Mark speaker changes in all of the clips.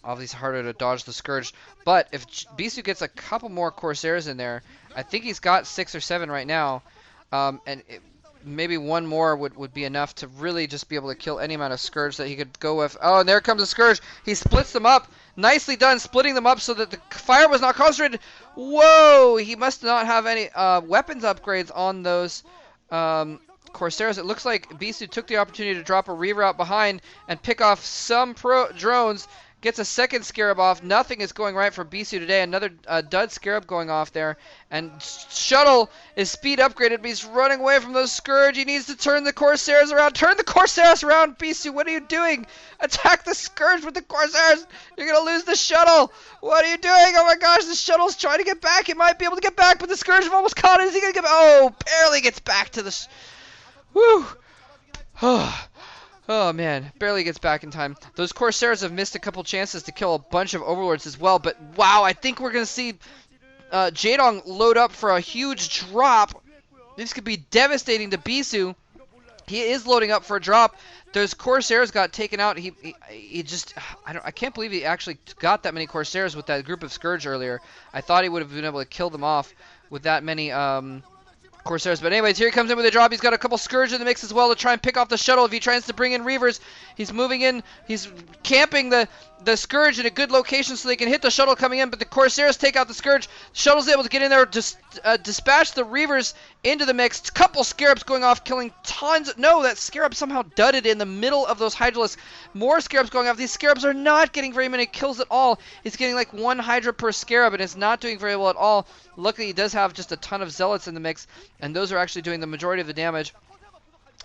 Speaker 1: Obviously harder to dodge the Scourge. But if Bisu gets a couple more Corsairs in there, I think he's got 6 or 7 right now. And maybe one more would be enough to really just be able to kill any amount of Scourge that he could go with. Oh, and there comes the Scourge. He splits them up. Nicely done, splitting them up so that the fire was not concentrated. Whoa! He must not have any weapons upgrades on those Corsairs. It looks like Bisu took the opportunity to drop a Reaver out behind and pick off some drones. Gets a second Scarab off. Nothing is going right for Bisu today. Another dud Scarab going off there. And Shuttle is speed upgraded, but he's running away from those Scourge. He needs to turn the Corsairs around. Turn the Corsairs around, Bisu. What are you doing? Attack the Scourge with the Corsairs. You're going to lose the Shuttle. What are you doing? Oh my gosh, the Shuttle's trying to get back. He might be able to get back, but the Scourge have almost caught it. Is he going to get back? Oh, barely gets back to the... Whew. Oh man, barely gets back in time. Those Corsairs have missed a couple chances to kill a bunch of Overlords as well, but wow, I think we're going to see Jaedong load up for a huge drop. This could be devastating to Bisu. He is loading up for a drop. Those Corsairs got taken out. He just, I can't believe he actually got that many Corsairs with that group of Scourge earlier. I thought he would have been able to kill them off with that many Corsairs. But anyways, here he comes in with a drop. He's got a couple Scourge in the mix as well to try and pick off the Shuttle. If he tries to bring in Reavers, he's moving in. He's camping the Scourge in a good location so they can hit the Shuttle coming in. But the Corsairs take out the Scourge. Shuttle's able to get in there, just dispatch the Reavers into the mix. Couple Scarabs going off, killing tons. No, that Scarab somehow dudded in the middle of those Hydralisks. More Scarabs going off. These Scarabs are not getting very many kills at all. He's getting like 1 Hydra per Scarab, and it's not doing very well at all. Luckily, he does have just a ton of Zealots in the mix, and those are actually doing the majority of the damage.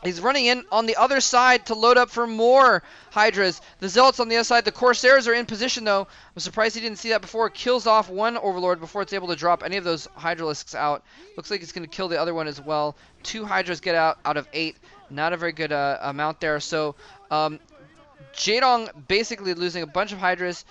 Speaker 1: He's running in on the other side to load up for more Hydras. The Zealots on the other side. The Corsairs are in position, though. I'm surprised he didn't see that before. Kills off one Overlord before it's able to drop any of those Hydralisks out. Looks like it's going to kill the other one as well. 2 Hydras get out of 8. Not a very good amount there. So, Jaedong basically losing a bunch of Hydras.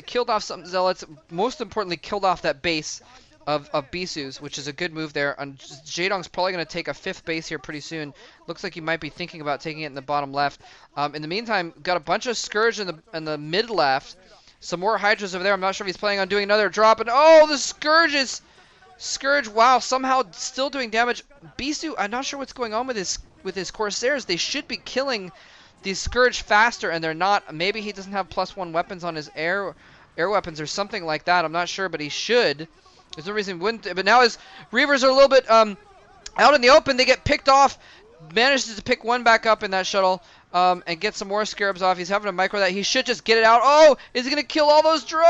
Speaker 1: Killed off some Zealots. Most importantly, killed off that base of Bisu's, which is a good move there. And Jaedong's probably going to take a 5th base here pretty soon. Looks like he might be thinking about taking it in the bottom left. In the meantime, got a bunch of Scourge in the mid left. Some more Hydras over there. I'm not sure if he's planning on doing another drop. And oh, the Scourge, wow, somehow still doing damage. Bisu, I'm not sure what's going on with his Corsairs. They should be killing these Scourge faster, and they're not. Maybe he doesn't have +1 weapons on his air weapons or something like that. I'm not sure, but he should. There's no reason he wouldn't. But now his Reavers are a little bit out in the open. They get picked off. Manages to pick 1 back up in that Shuttle and get some more Scarabs off. He's having to micro that. He should just get it out. Oh, is he going to kill all those drones?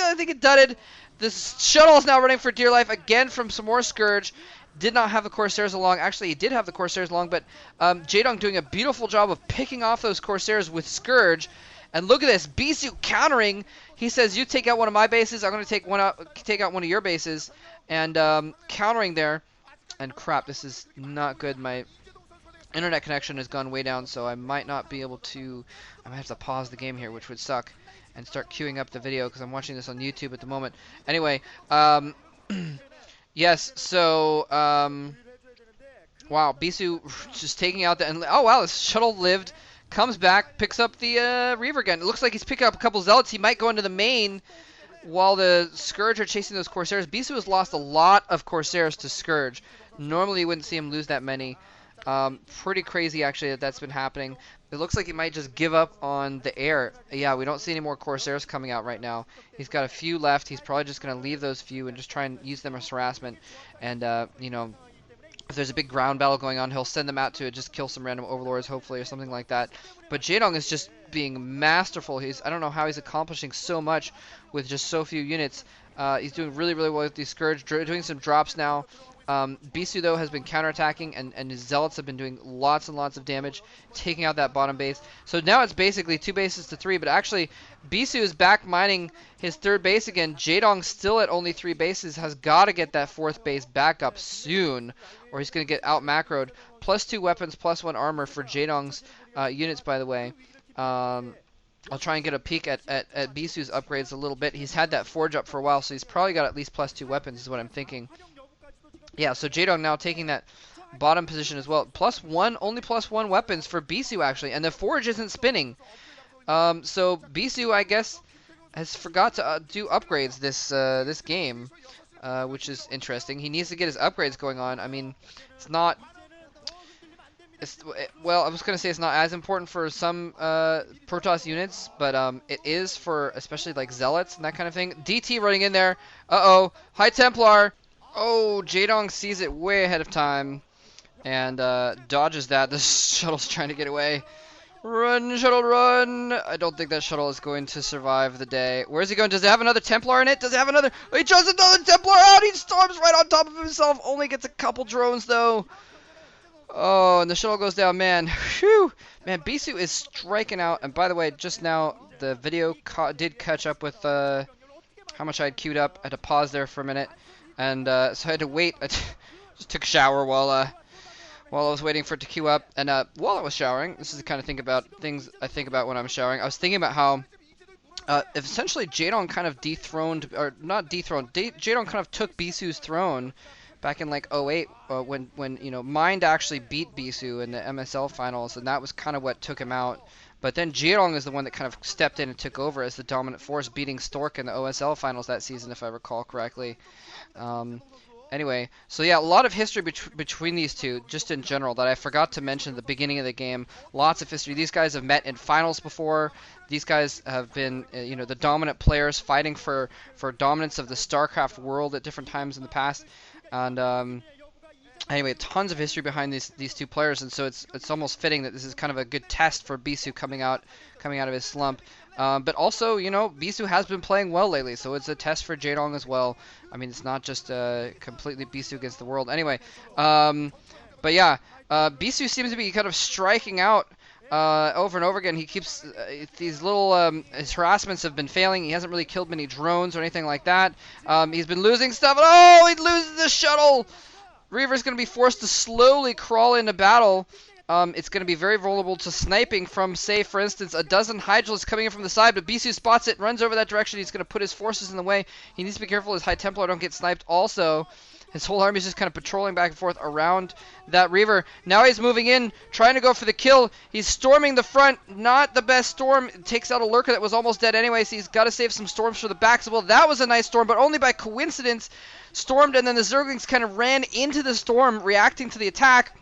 Speaker 1: I think it dudded. This Shuttle is now running for dear life again from some more Scourge. Did not have the Corsairs along. Actually, he did have the Corsairs along, but Jaedong doing a beautiful job of picking off those Corsairs with Scourge. And look at this, Bisu countering. He says, "You take out one of my bases. I'm going to take out one of your bases," and countering there. And crap, this is not good. My internet connection has gone way down, so I might not be able to. I might have to pause the game here, which would suck, and start queuing up the video because I'm watching this on YouTube at the moment. Anyway, yes. So, wow, Bisu just taking out the. And oh wow, this Shuttle lived. Comes back, picks up the Reaver again. It looks like he's picking up a couple Zealots. He might go into the main while the Scourge are chasing those Corsairs. Bisu has lost a lot of Corsairs to Scourge. Normally you wouldn't see him lose that many. Pretty crazy actually that's been happening. It looks like he might just give up on the air. Yeah, we don't see any more Corsairs coming out right now. He's got a few left. He's probably just going to leave those few and just try and use them as harassment. And, you know, if there's a big ground battle going on, he'll send them out to just kill some random Overlords, hopefully, or something like that. But Jaedong is just being masterful. I don't know how he's accomplishing so much with just so few units. He's doing really, really well with these Scourge, doing some drops now. Bisu, though, has been counterattacking, and his Zealots have been doing lots and lots of damage, taking out that bottom base. So now it's basically 2 bases to 3, but actually, Bisu is back mining his 3rd base again. Jaedong still at only 3 bases, has got to get that 4th base back up soon, or he's going to get out macroed. +2 weapons, +1 armor for Jaedong's units, by the way. I'll try and get a peek at Bisu's upgrades a little bit. He's had that Forge up for a while, so he's probably got at least +2 weapons, is what I'm thinking. Yeah, so Jaedong now taking that bottom position as well. +1, only +1 weapons for Bisu, actually. And the Forge isn't spinning. So Bisu, I guess, has forgot to do upgrades this game, which is interesting. He needs to get his upgrades going on. I mean, it's not. Well, I was gonna say it's not as important for some Protoss units, but it is for especially like zealots and that kind of thing. DT running in there. Uh-oh, High Templar. Oh, Jaedong sees it way ahead of time and dodges that. The shuttle's trying to get away. Run, shuttle, run! I don't think that shuttle is going to survive the day. Where's he going? Does it have another Templar in it? Does it have another? He draws another Templar out! He storms right on top of himself! Only gets a couple drones, though. Oh, and the shuttle goes down, man. Whew! Man, Bisu is striking out. And by the way, just now, the video did catch up with how much I had queued up. I had to pause there for a minute. And so I had to wait. I just took a shower while I was waiting for it to queue up. And while I was showering, this is the kind of things I think about when I'm showering. I was thinking about how essentially Jaedong kind of dethroned, or not dethroned, Jaedong kind of took Bisu's throne back in like 08 when you know Mind actually beat Bisu in the MSL finals, and that was kind of what took him out. But then Jaedong is the one that kind of stepped in and took over as the dominant force, beating Stork in the OSL finals that season, if I recall correctly. Anyway, so yeah, a lot of history between these two, just in general, that I forgot to mention at the beginning of the game. Lots of history. These guys have met in finals before. These guys have been, you know, the dominant players fighting for dominance of the StarCraft world at different times in the past. And anyway, tons of history behind these two players, and so it's almost fitting that this is kind of a good test for Bisu coming out of his slump. But also, you know, Bisu has been playing well lately, so it's a test for Jaedong as well. I mean, it's not just completely Bisu against the world. Anyway, but yeah, Bisu seems to be kind of striking out over and over again. He keeps these little his harassments have been failing. He hasn't really killed many drones or anything like that. He's been losing stuff. Oh, he loses the shuttle. Reaver's going to be forced to slowly crawl into battle. It's going to be very vulnerable to sniping from, say, for instance, a dozen Hydralisks coming in from the side, but Bisu spots it, runs over that direction. He's going to put his forces in the way. He needs to be careful his High Templar don't get sniped also. His whole army is just kind of patrolling back and forth around that Reaver. Now he's moving in, trying to go for the kill. He's storming the front. Not the best storm. It takes out a lurker that was almost dead anyway, so he's got to save some storms for the backs. Well, that was a nice storm, but only by coincidence. Stormed, and then the Zerglings kind of ran into the storm, reacting to the attack.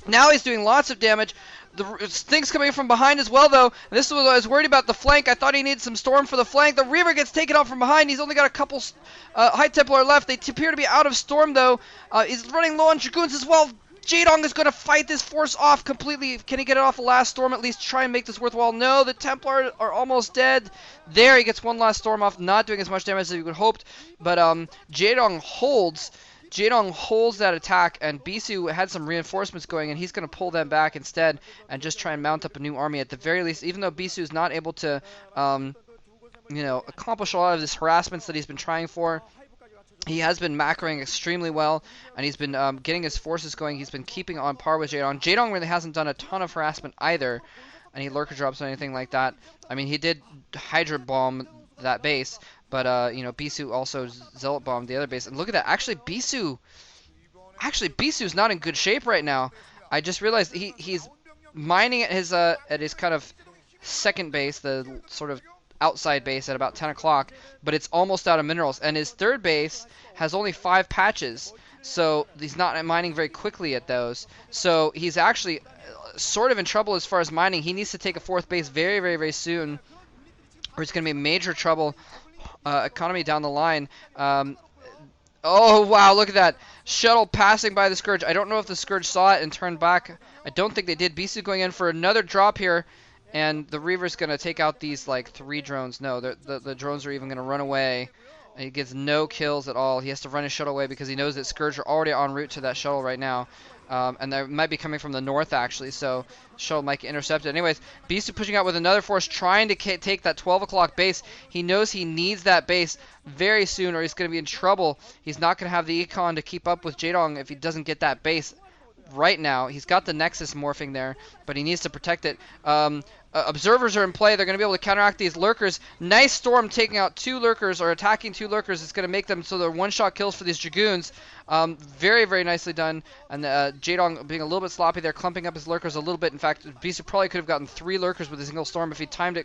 Speaker 1: Now he's doing lots of damage. The things coming from behind as well, though. And this is what I was worried about, the flank. I thought he needed some storm for the flank. The Reaver gets taken out from behind. He's only got a couple High Templar left. They appear to be out of storm, though. He's running low on Dragoons as well. Jaedong is going to fight this force off completely. Can he get it off the last storm? At least try and make this worthwhile. No, the Templar are almost dead. There, he gets one last storm off, not doing as much damage as he would have hoped. But Jaedong holds that attack, and Bisu had some reinforcements going, and he's going to pull them back instead and just try and mount up a new army at the very least. Even though Bisu is not able to, you know, accomplish a lot of this harassments that he's been trying for, he has been macroing extremely well, and he's been getting his forces going. He's been keeping on par with Jaedong. Jaedong really hasn't done a ton of harassment either, any lurker drops or anything like that. I mean, he did Hydra bomb that base, but you know, Bisu also zealot bombed the other base. And look at that. Actually, Bisu's not in good shape right now. I just realized he's mining at his kind of second base, the sort of outside base at about 10 o'clock, but it's almost out of minerals. And his third base has only 5 patches, so he's not mining very quickly at those. So he's actually sort of in trouble as far as mining. He needs to take a 4th base very, very, very soon, or it's going to be major trouble. Economy down the line. Oh, wow, look at that. Shuttle passing by the Scourge. I don't know if the Scourge saw it and turned back. I don't think they did. Bisu going in for another drop here, and the Reaver's going to take out these, like, 3 drones. No, the drones are even going to run away. And he gets no kills at all. He has to run his shuttle away because he knows that Scourge are already en route to that shuttle right now. And they might be coming from the north, actually, so shuttle might get intercepted. Anyways, Bisu pushing out with another force, trying to take that 12 o'clock base. He knows he needs that base very soon, or he's going to be in trouble. He's not going to have the econ to keep up with Jaedong if he doesn't get that base right now. He's got the Nexus morphing there, but he needs to protect it. Observers are in play. They're going to be able to counteract these lurkers. Nice storm taking out 2 lurkers, or attacking 2 lurkers. It's going to make them so they're one-shot kills for these Dragoons. Very, very nicely done. And Jaedong being a little bit sloppy there, clumping up his lurkers a little bit. In fact, Bisu probably could have gotten 3 lurkers with a single storm if he timed it